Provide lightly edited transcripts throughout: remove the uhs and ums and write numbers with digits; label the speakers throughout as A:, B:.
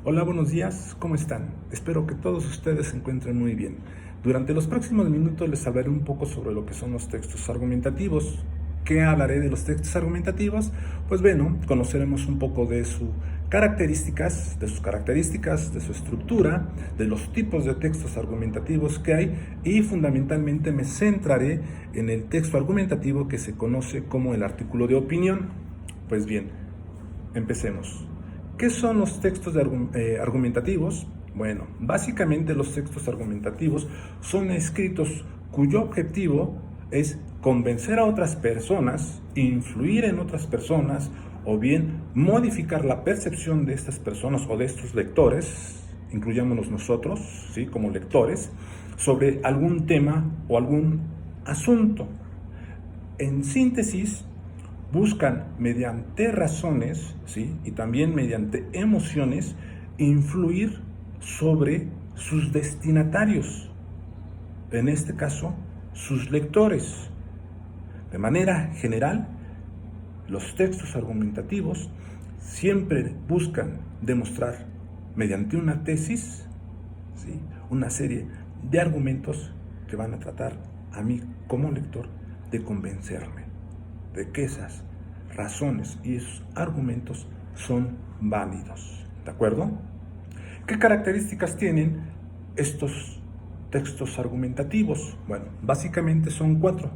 A: Hola, buenos días, ¿cómo están? Espero que todos ustedes se encuentren muy bien. Durante los próximos minutos les hablaré un poco sobre lo que son los textos argumentativos. ¿Qué hablaré de los textos argumentativos? Pues bueno, conoceremos un poco de sus características, de su estructura, de los tipos de textos argumentativos que hay y fundamentalmente me centraré en el texto argumentativo que se conoce como el artículo de opinión. Pues bien, empecemos. ¿Qué son los textos argumentativos? Bueno, básicamente los textos argumentativos son escritos cuyo objetivo es convencer a otras personas, influir en otras personas o bien modificar la percepción de estas personas o de estos lectores, incluyámonos nosotros, ¿sí? Como lectores, sobre algún tema o algún asunto. En síntesis, buscan mediante razones, ¿sí? Y también mediante emociones, influir sobre sus destinatarios, en este caso, sus lectores. De manera general, los textos argumentativos siempre buscan demostrar mediante una tesis, ¿sí? Una serie de argumentos que van a tratar a mí como lector de convencerme de que esas razones y esos argumentos son válidos. ¿De acuerdo? ¿Qué características tienen estos textos argumentativos? Bueno, básicamente son 4.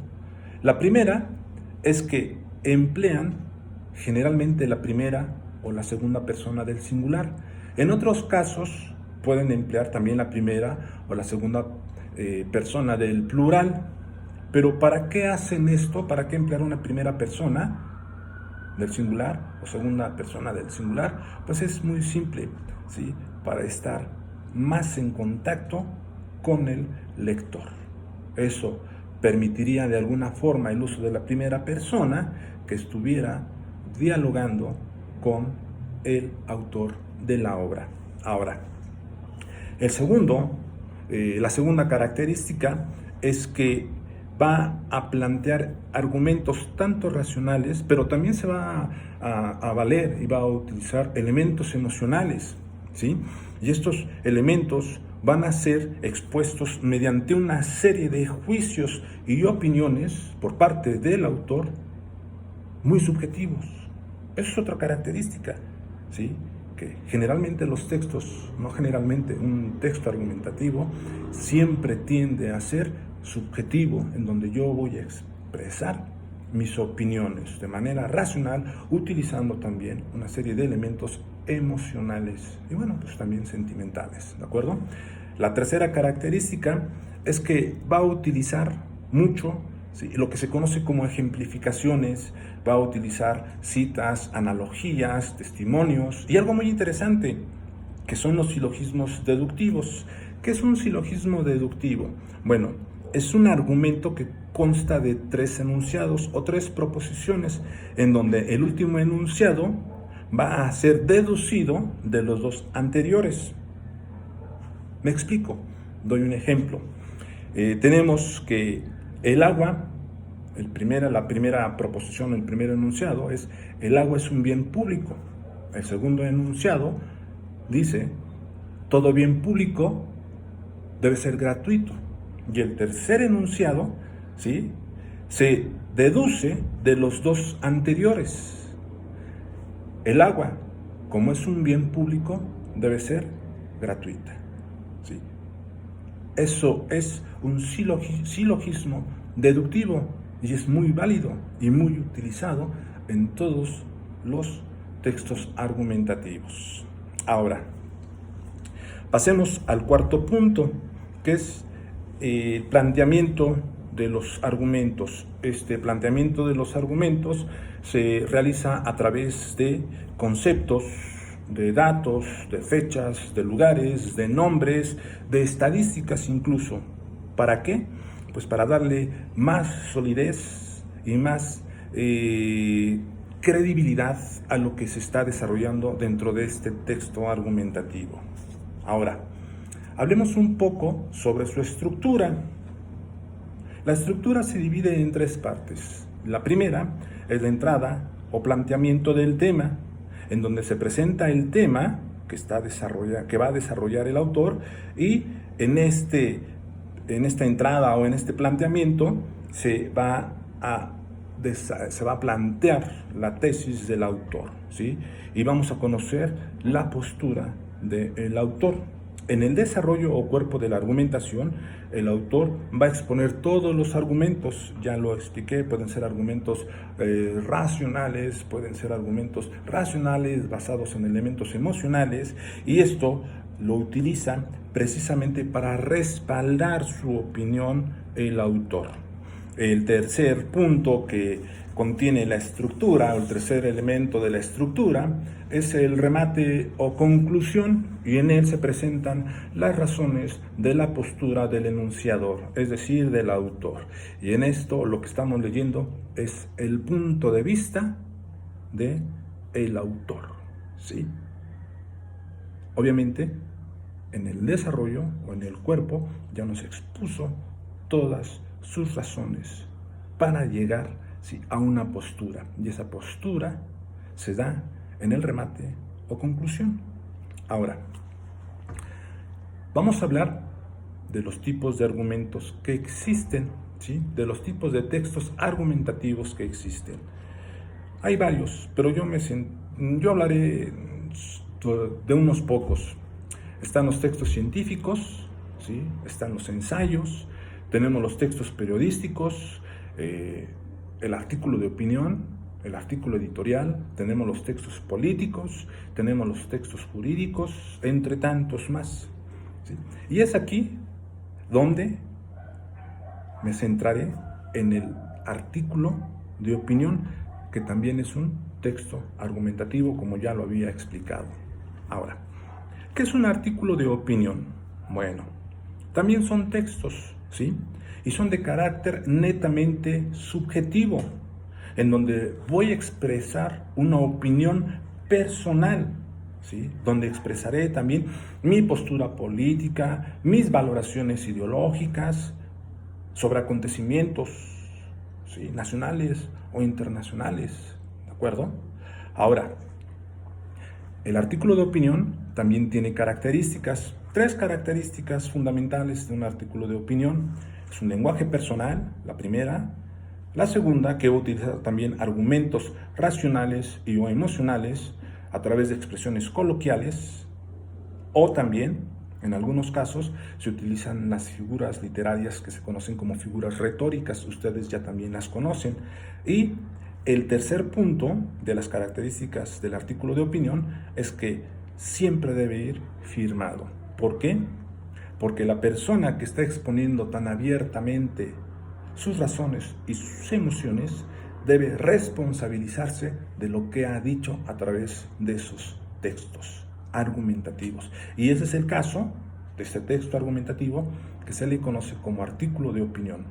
A: La primera es que emplean generalmente la primera o la segunda persona del singular. En otros casos pueden emplear también la primera o la segunda persona del plural. Pero ¿para qué hacen esto? ¿Para qué emplear una primera persona del singular o segunda persona del singular? Pues es muy simple, ¿sí? Para estar más en contacto con el lector. Eso permitiría de alguna forma el uso de la primera persona que estuviera dialogando con el autor de la obra. Ahora, la segunda característica es que va a plantear argumentos tanto racionales, pero también se va a valer y va a utilizar elementos emocionales, ¿sí? Y estos elementos van a ser expuestos mediante una serie de juicios y opiniones por parte del autor muy subjetivos. Esa es otra característica, ¿sí? Que generalmente los textos, no generalmente, un texto argumentativo siempre tiende a ser subjetivo, en donde yo voy a expresar mis opiniones de manera racional, utilizando también una serie de elementos emocionales y bueno, pues también sentimentales, ¿de acuerdo? La tercera característica es que va a utilizar mucho, ¿sí?, lo que se conoce como ejemplificaciones, va a utilizar citas, analogías, testimonios y algo muy interesante, que son los silogismos deductivos. ¿Qué es un silogismo deductivo? Bueno, es un argumento que consta de 3 enunciados o 3 proposiciones, en donde el último enunciado va a ser deducido de los 2 anteriores. Me explico, doy un ejemplo. Tenemos que el agua, la primera proposición, el primer enunciado es: el agua es un bien público. El segundo enunciado dice: todo bien público debe ser gratuito. Y el tercer enunciado, ¿sí?, se deduce de los 2 anteriores. El agua, como es un bien público, debe ser gratuita, ¿sí? Eso es un silogismo deductivo y es muy válido y muy utilizado en todos los textos argumentativos. Ahora, pasemos al cuarto punto, que es el planteamiento de los argumentos. Este planteamiento de los argumentos se realiza a través de conceptos, de datos, de fechas, de lugares, de nombres, de estadísticas incluso. ¿Para qué? Pues para darle más solidez y más credibilidad a lo que se está desarrollando dentro de este texto argumentativo. Ahora, hablemos un poco sobre su estructura. La estructura se divide en 3 partes. La primera es la entrada o planteamiento del tema, en donde se presenta el tema, que va a desarrollar el autor, y en esta entrada o en este planteamiento se va a plantear la tesis del autor, ¿sí? Y vamos a conocer la postura del autor. En el desarrollo o cuerpo de la argumentación, el autor va a exponer todos los argumentos, ya lo expliqué, pueden ser argumentos racionales, pueden ser argumentos racionales basados en elementos emocionales, y esto lo utiliza precisamente para respaldar su opinión el autor. El tercer punto que contiene la estructura, o el tercer elemento de la estructura, es el remate o conclusión, y en él se presentan las razones de la postura del enunciador, es decir, del autor. Y en esto lo que estamos leyendo es el punto de vista del autor, ¿sí? Obviamente, en el desarrollo o en el cuerpo ya nos expuso todas sus razones para llegar, ¿sí?, a una postura, y esa postura se da en el remate o conclusión. Ahora, vamos a hablar de los tipos de argumentos que existen, ¿sí?, de los tipos de textos argumentativos que existen. Hay varios, pero yo hablaré de unos pocos. Están los textos científicos, ¿sí?, están los ensayos, tenemos los textos periodísticos, el artículo de opinión, el artículo editorial, tenemos los textos políticos, tenemos los textos jurídicos, entre tantos más, ¿sí? Y es aquí donde me centraré en el artículo de opinión, que también es un texto argumentativo, como ya lo había explicado. Ahora, ¿qué es un artículo de opinión? Bueno, también son textos, ¿sí?, y son de carácter netamente subjetivo, en donde voy a expresar una opinión personal, ¿sí?, donde expresaré también mi postura política, mis valoraciones ideológicas sobre acontecimientos, ¿sí?, nacionales o internacionales, ¿de acuerdo? Ahora, el artículo de opinión también tiene características, 3 características fundamentales de un artículo de opinión. Es un lenguaje personal, la primera. La segunda, que utiliza también argumentos racionales y o emocionales a través de expresiones coloquiales, o también, en algunos casos, se utilizan las figuras literarias que se conocen como figuras retóricas. Ustedes ya también las conocen. Y el tercer punto de las características del artículo de opinión es que siempre debe ir firmado. ¿Por qué? Porque la persona que está exponiendo tan abiertamente sus razones y sus emociones debe responsabilizarse de lo que ha dicho a través de sus textos argumentativos. Y ese es el caso de este texto argumentativo que se le conoce como artículo de opinión.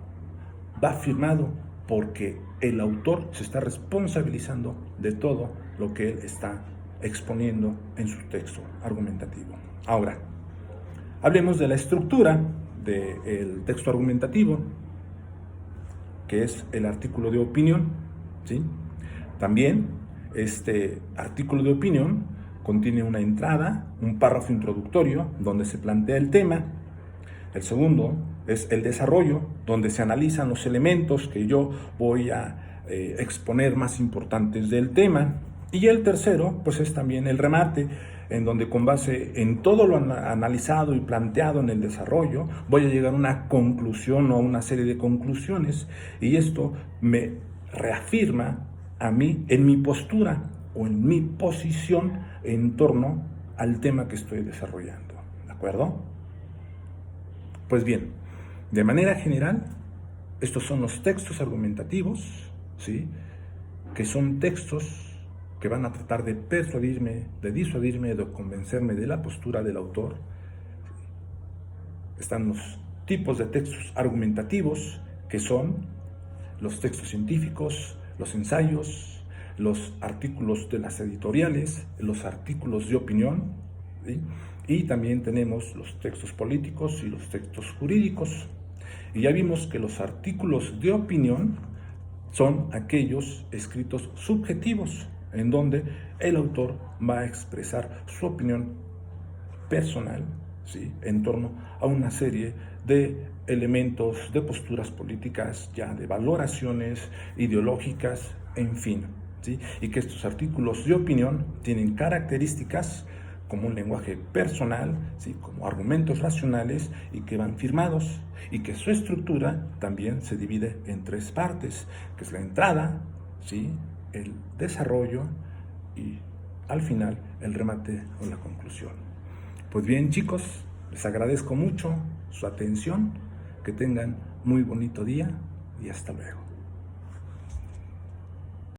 A: Va firmado porque el autor se está responsabilizando de todo lo que él está exponiendo en su texto argumentativo. Ahora, hablemos de la estructura del texto argumentativo, que es el artículo de opinión, ¿sí? También este artículo de opinión contiene una entrada, un párrafo introductorio donde se plantea el tema. El segundo es el desarrollo, donde se analizan los elementos que yo voy a exponer más importantes del tema. Y el tercero, pues es también el remate, en donde con base en todo lo analizado y planteado en el desarrollo, voy a llegar a una conclusión o a una serie de conclusiones, y esto me reafirma a mí en mi postura o en mi posición en torno al tema que estoy desarrollando, ¿de acuerdo? Pues bien, de manera general, estos son los textos argumentativos, ¿sí?, que son textos que van a tratar de persuadirme, de disuadirme, de convencerme de la postura del autor. Están los tipos de textos argumentativos, que son los textos científicos, los ensayos, los artículos de las editoriales, los artículos de opinión, ¿sí?, y también tenemos los textos políticos y los textos jurídicos. Y ya vimos que los artículos de opinión son aquellos escritos subjetivos, en donde el autor va a expresar su opinión personal, ¿sí?, en torno a una serie de elementos, de posturas políticas, ya de valoraciones ideológicas, en fin, ¿sí?, y que estos artículos de opinión tienen características como un lenguaje personal, ¿sí?, como argumentos racionales y que van firmados, y que su estructura también se divide en tres partes, que es la entrada, ¿sí?, el desarrollo y al final el remate o la conclusión. Pues bien, chicos, les agradezco mucho su atención, que tengan muy bonito día y hasta luego.